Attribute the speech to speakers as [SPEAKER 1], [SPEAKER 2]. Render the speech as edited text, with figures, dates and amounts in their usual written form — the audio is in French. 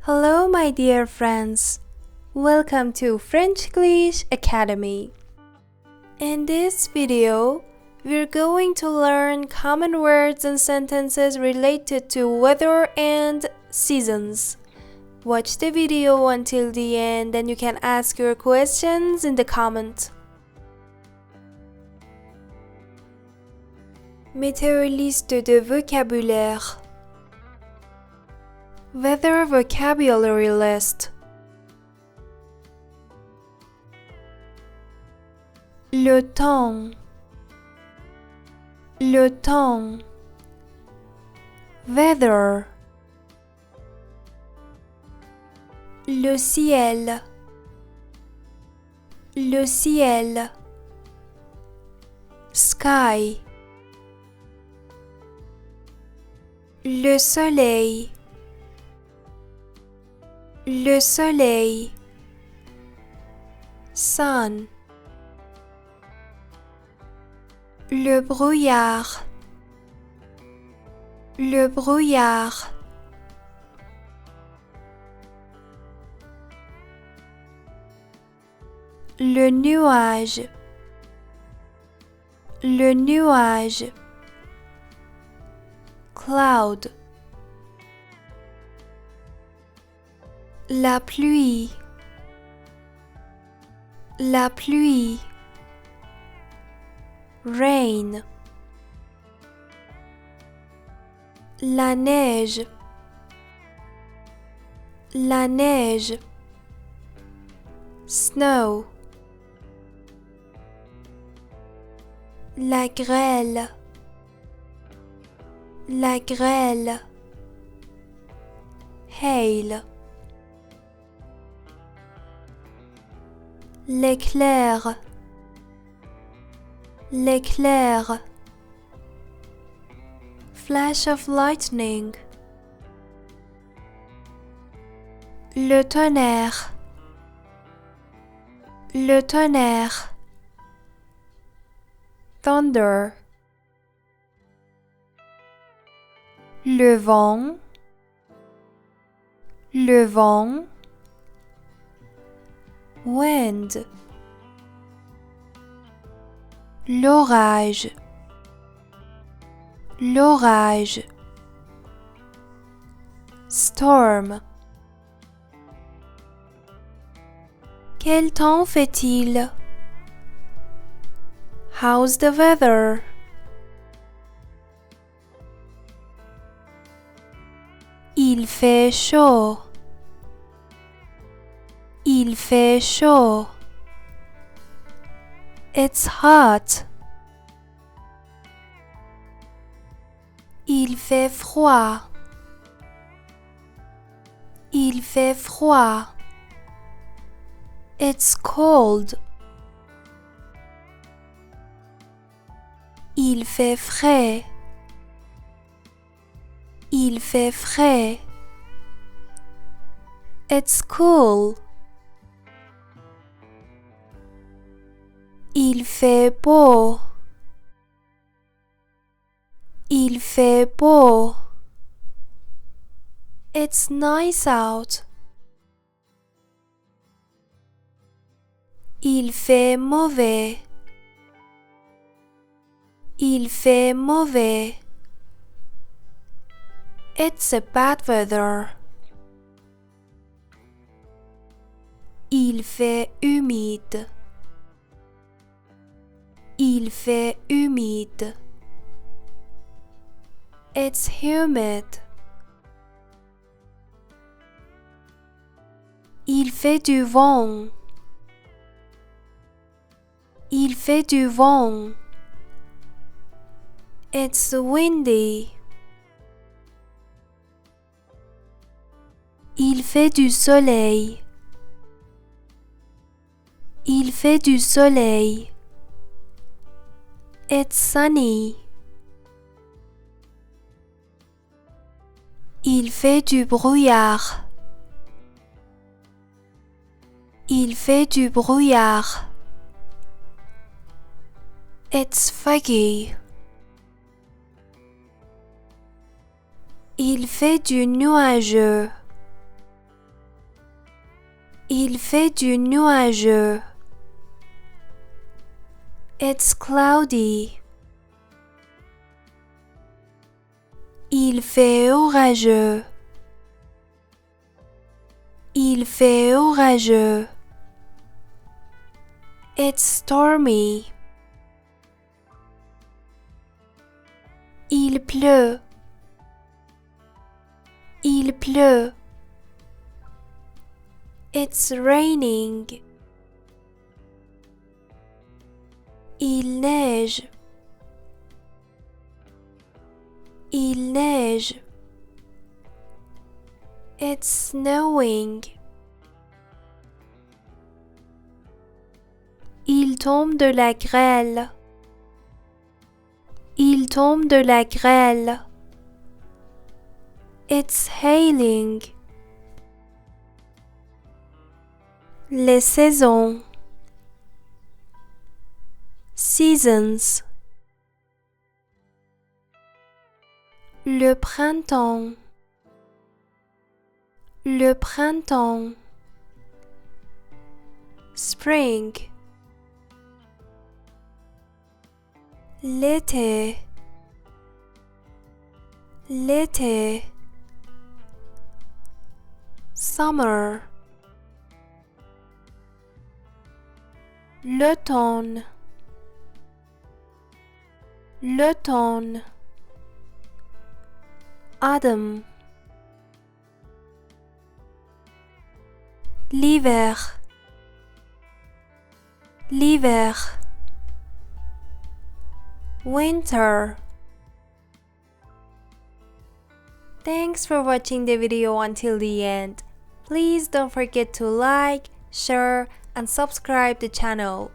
[SPEAKER 1] Hello, my dear friends. Welcome to French English Academy. In this video, we're going to learn common words and sentences related to weather and seasons. Watch the video until the end and you can ask your questions in the comment. Météoriste de vocabulaire. Weather vocabulary list. Le temps. Le temps. Weather. Le ciel. Le ciel. Sky. Le soleil. Le soleil. Sun. Le brouillard. Le brouillard. Le nuage. Le nuage. Cloud. La pluie. La pluie. Rain. La neige. La neige. Snow. La grêle. La grêle. Hail. L'éclair. L'éclair. Flash of lightning. Le tonnerre. Le tonnerre. Thunder. Le vent. Le vent. Wind. L'orage. L'orage. Storm. Quel temps fait-il? How's the weather? Il fait chaud. Il fait chaud. It's hot. Il fait froid. Il fait froid. It's cold. Il fait frais. Il fait frais. It's cool. Il fait beau. Il fait beau. It's nice out. Il fait mauvais. Il fait mauvais. It's a bad weather. Il fait humide. Il fait humide. It's humid. Il fait du vent. Il fait du vent. It's windy. Il fait du soleil. Il fait du soleil. It's sunny. Il fait du brouillard. Il fait du brouillard. It's foggy. Il fait du nuageux. Il fait du nuageux. It's cloudy. Il fait orageux. Il fait orageux. It's stormy. Il pleut. Il pleut. It's raining. Il neige. Il neige. It's snowing. Il tombe de la grêle. Il tombe de la grêle. It's hailing. Les saisons. Seasons. Le printemps. Le printemps. Spring. L'été. L'été. Summer. L'automne. L'automne. Autumn. L'hiver. L'hiver. Winter. Thanks for watching the video until the end. Please don't forget to like, share, and subscribe the channel.